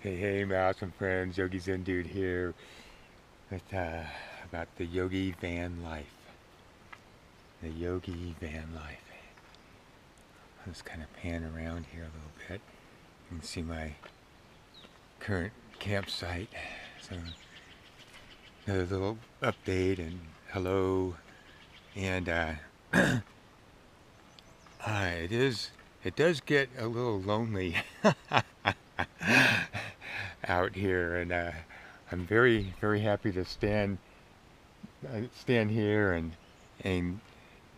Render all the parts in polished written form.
Hey, my awesome friends, Yogi Zen Dude here with about the Yogi Van Life. The Yogi Van Life. Let's kind of pan around here a little bit. You can see my current campsite. So another little update and hello. And it does get a little lonely out here, and I'm very happy to stand here and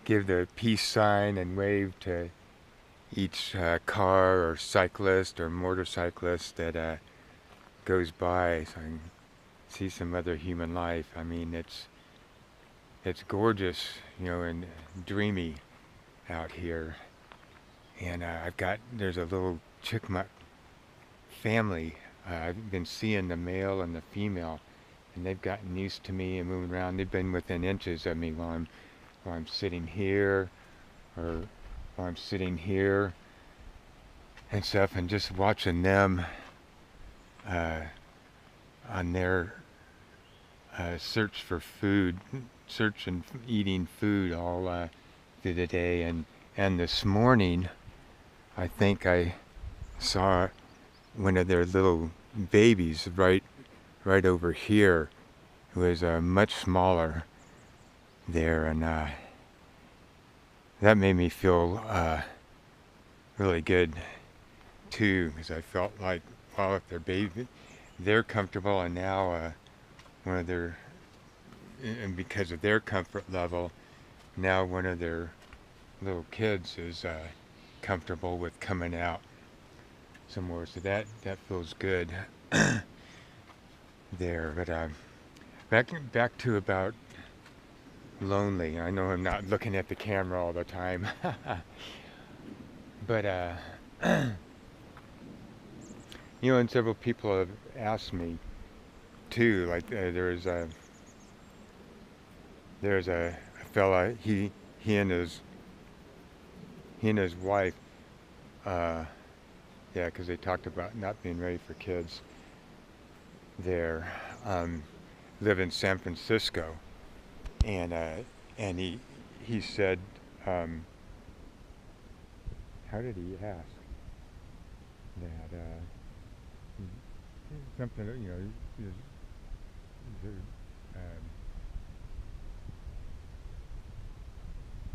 give the peace sign and wave to each car or cyclist or motorcyclist that goes by, so I can see some other human life. I mean, it's gorgeous, and dreamy out here. And there's a little chipmunk family. I've been seeing the male and the female, and they've gotten used to me and moving around. They've been within inches of me while I'm sitting here, or while I'm sitting here and stuff, and just watching them uh, on their search for food, search and eating food all through the day. And this morning, I think I saw one of their little babies right over here, who was much smaller there, and that made me feel really good too, because I felt like, well, if their baby, they're comfortable, and now one of their, and because of their comfort level, now one of their little kids is comfortable with coming out somewhere, so that feels good there. But back to about lonely. I know I'm not looking at the camera all the time, but and several people have asked me too. Like there's a fella. He and his wife. Yeah, because they talked about not being ready for kids there. Live in San Francisco, and he said, how did he ask that something,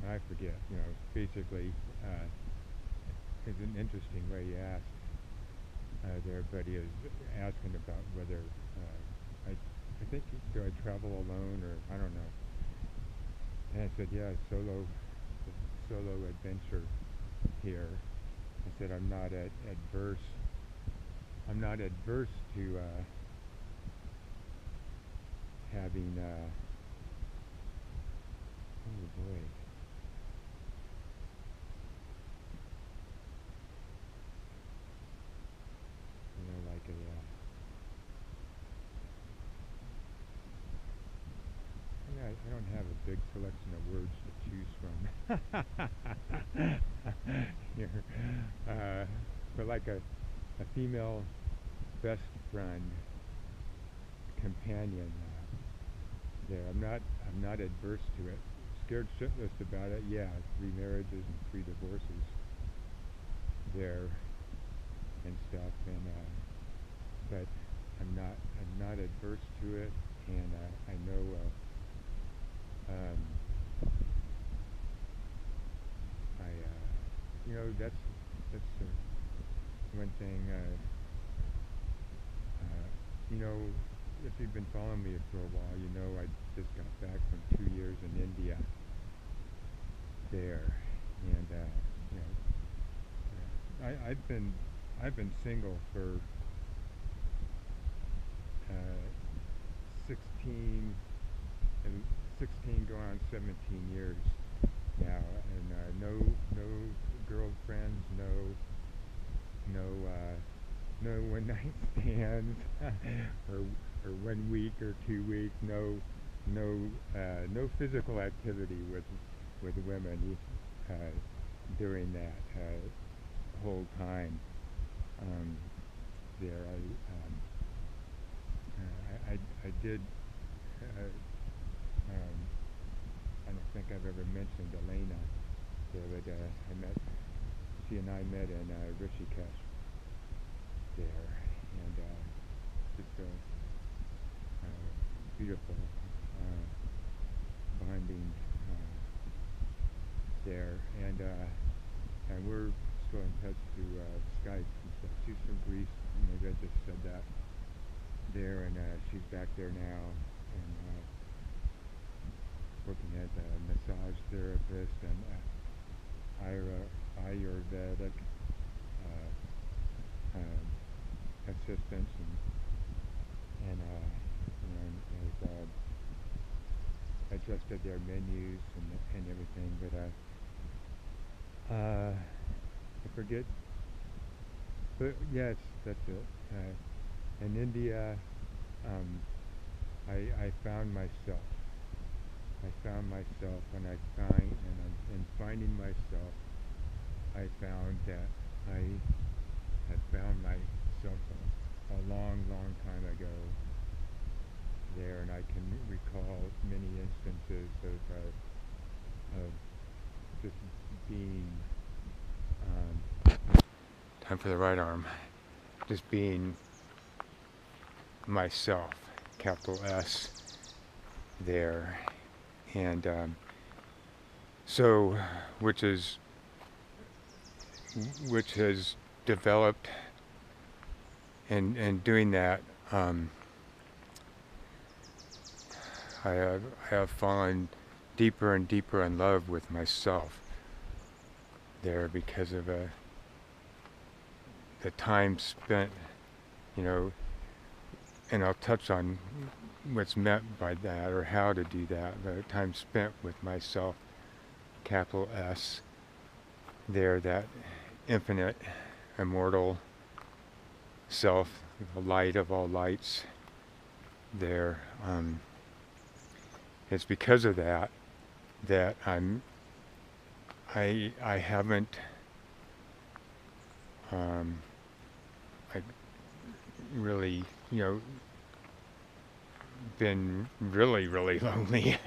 I forget, basically, it's an interesting way he asked there, but he was asking about whether I think, do I travel alone, or I don't know. And I said, yeah, solo adventure here. I said, I'm not adverse to having oh boy. Like I don't have a big selection of words to choose from here. But like a female best friend, companion there. I'm not adverse to it. Scared shitless about it. Yeah, 3 marriages and 3 divorces there and stuff, and but I'm not adverse to it, and I know that's one thing. If you've been following me for a while, I just got back from 2 years in India there, and I've been single for 16 going on 17 years now, and no girlfriends, no one night stands, or 1 week or 2 weeks, no physical activity with women during that whole time there. did, um, I don't think I've ever mentioned Elena. But she and I met in Rishikesh there, and just a beautiful bonding there, and we're still in touch through Skype and stuff. She's from Greece, maybe I just said that there, and she's back there now, and working as a massage therapist and Ayurvedic assistance, and has adjusted their menus and everything. But I forget. But yes, that's it. In India, I found myself. I found myself, and in finding myself, I found that I had found myself a long, long time ago there, and I can recall many instances of just being, time for the right arm, just being myself, capital S, there, and so, which has developed, and doing that, I have fallen deeper and deeper in love with myself there, because of the time spent, and I'll touch on what's meant by that, or how to do that. The time spent with myself, capital S, there, that infinite, immortal self, the light of all lights there. It's because of that I haven't really, been really, really lonely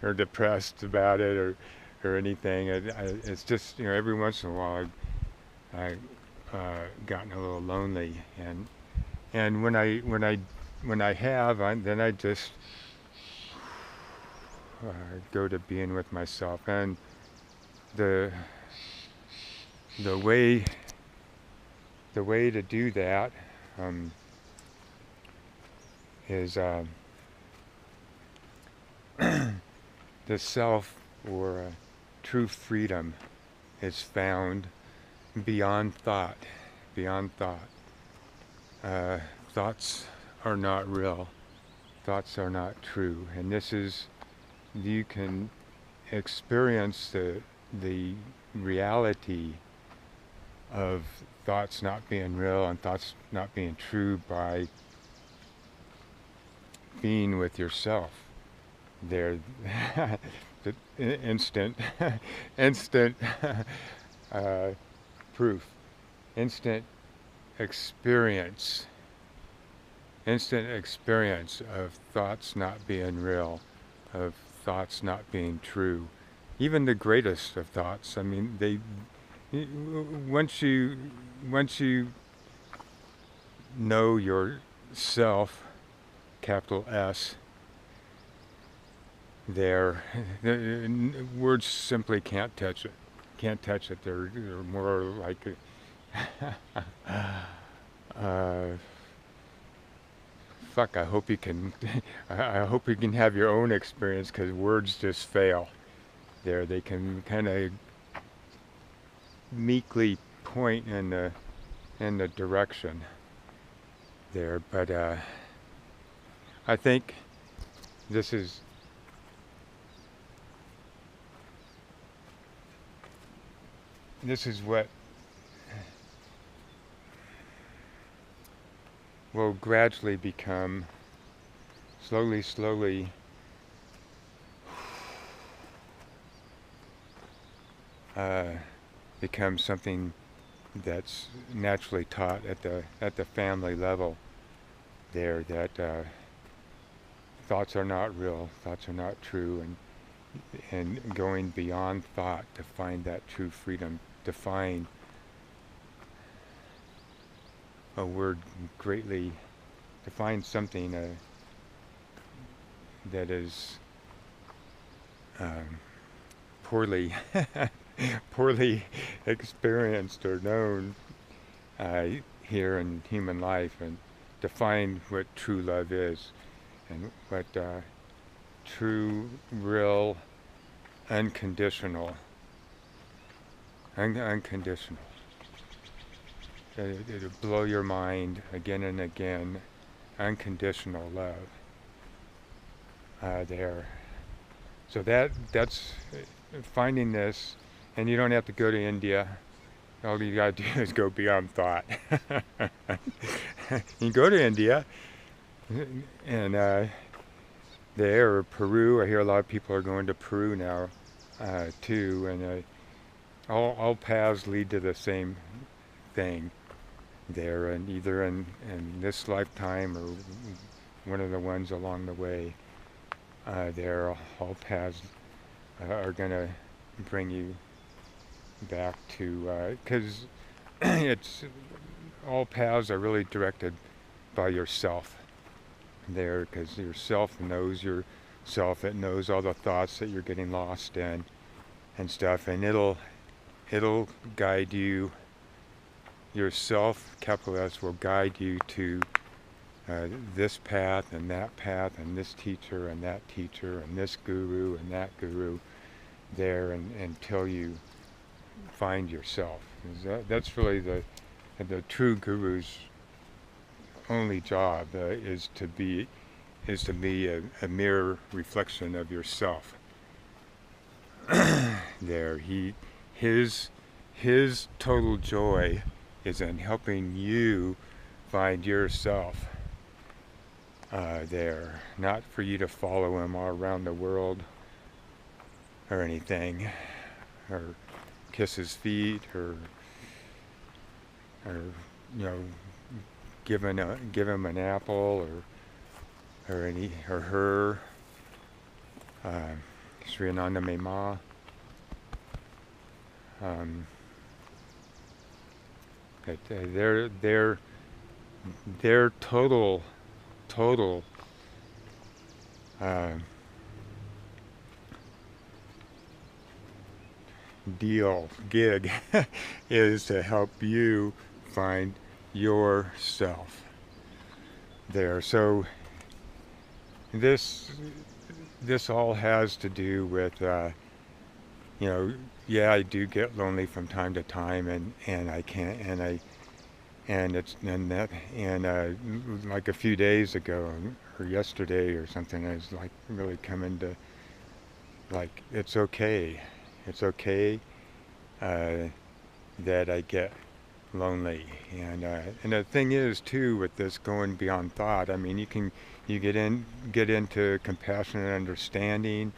or depressed about it, or anything. It's just, every once in a while I gotten a little lonely, and when I have, then I just go to being with myself, and the way to do that is the self, or true freedom, is found beyond thought. Beyond thought. Thoughts are not real. Thoughts are not true, and you can experience the reality of thoughts not being real and thoughts not being true by being with yourself. There, the instant proof, instant experience of thoughts not being real, of thoughts not being true. Even the greatest of thoughts, I mean, once you know yourself, capital S, there, words simply can't touch it. They're more like fuck. I hope you can. I hope you can have your own experience, because words just fail. There, they can kind of meekly point in the direction there, but I think this is what will gradually become, slowly, become something that's naturally taught at the family level there, that thoughts are not real, thoughts are not true, and going beyond thought to find that true freedom, to find a word greatly, to find something that is poorly poorly experienced or known here in human life, and to find what true love is, and what true, real, unconditional, unconditional. It'll blow your mind again and again. Unconditional love there. So that's finding this, and you don't have to go to India. All you gotta do is go beyond thought. You go to India, and there, or Peru. I hear a lot of people are going to Peru now, too, and all paths lead to the same thing there, and either in this lifetime or one of the ones along the way. There, all paths are going to bring you back to, because it's all paths are really directed by yourself there, because yourself knows yourself. It knows all the thoughts that you're getting lost in and stuff, and it'll guide you. Yourself, capital S, will guide you to this path and this teacher and that teacher and this guru and that guru there, until you find yourself. That's really the true guru's only job, is to be a mirror reflection of yourself. There, his total joy is in helping you find yourself there, not for you to follow him all around the world or anything, or kiss his feet, or give him an apple, or her Sri Ananda Mema. Their total gig is to help you find yourself there. So this all has to do with yeah, I do get lonely from time to time, and I can't, like a few days ago or yesterday or something, I was like really coming to, like, it's okay that I get lonely, and the thing is too, with this going beyond thought, I mean, you get into compassion and understanding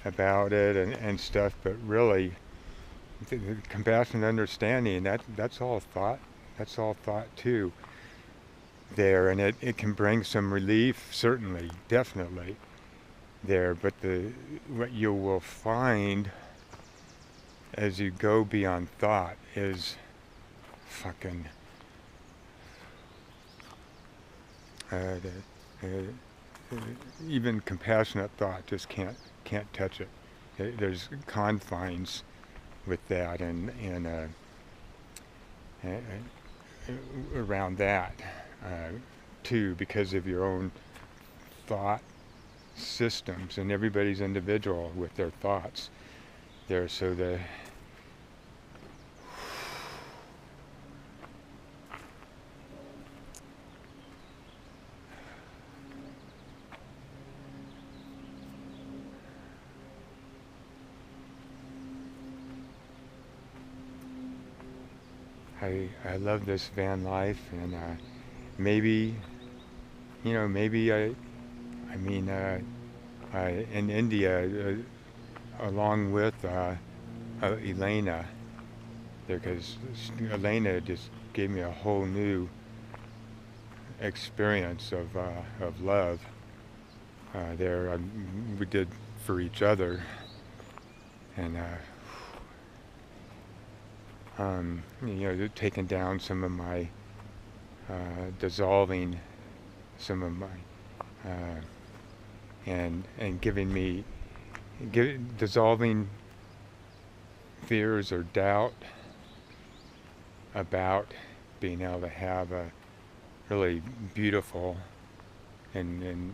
about it and stuff, but really the compassion and understanding, that's all thought too there, and it can bring some relief, certainly, definitely there, but what you will find as you go beyond thought is fucking even compassionate thought just can't touch it. There's confines with that, and around that too, because of your own thought systems, and everybody's individual with their thoughts there. So I love this van life, and maybe in India, along with Elena, because Elena just gave me a whole new experience of love there we did for each other, and taking down some of my dissolving some of my and giving me dissolving fears or doubt about being able to have a really beautiful and in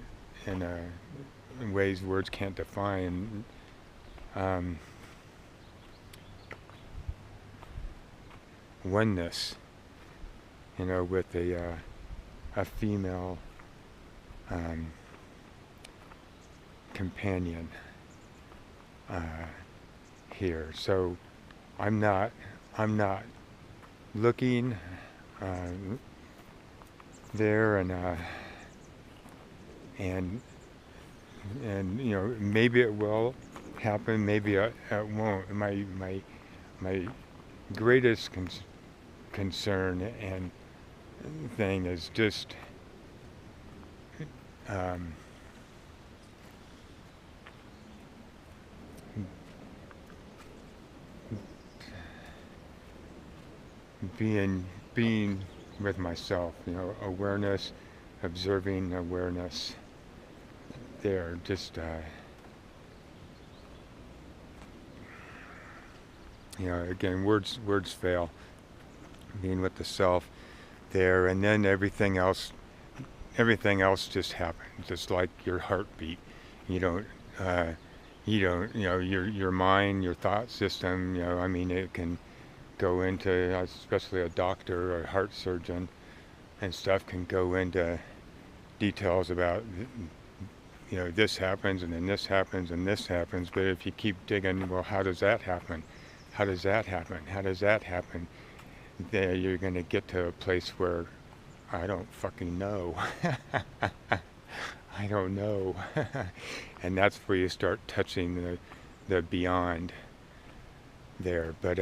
ways words can't define um, oneness, with a female companion here. So I'm not looking there, and maybe it will happen, maybe it won't. My greatest concern and thing is just um, being with myself, awareness, observing awareness there, just again, words fail, being with the self there, and then everything else just happens, just like your heartbeat. You don't your mind, your thought system, I mean, it can go into, especially a doctor or a heart surgeon and stuff, can go into details about, this happens and then this happens and this happens, but if you keep digging, well, how does that happen? How does that happen? How does that happen? There you're going to get to a place where I don't fucking know. I don't know. And that's where you start touching the beyond there. But